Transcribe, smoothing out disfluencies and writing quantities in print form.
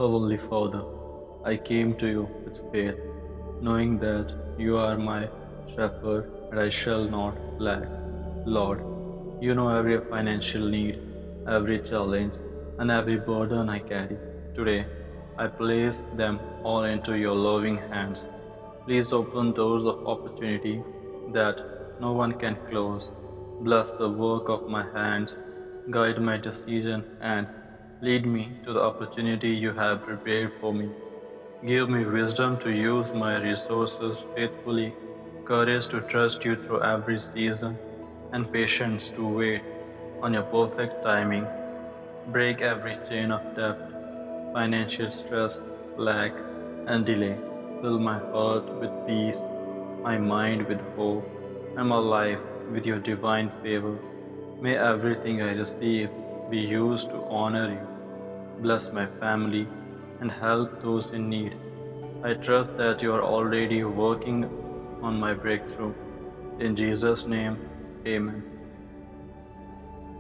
Heavenly Father, I came to you with faith, knowing that you are my shepherd and I shall not lack. Lord, you know every financial need, every challenge, and every burden I carry. Today, I place them all into your loving hands. Please open doors of opportunity that no one can close. Bless the work of my hands, guide my decisions, and lead me to the opportunity you have prepared for me. Give me wisdom to use my resources faithfully, courage to trust you through every season, and patience to wait on your perfect timing. Break every chain of debt, financial stress, lack, and delay. Fill my heart with peace, my mind with hope, and my life with your divine favor. May everything I receive be used to honor you. Bless my family and help those in need. I trust that you are already working on my breakthrough. In Jesus' name, amen.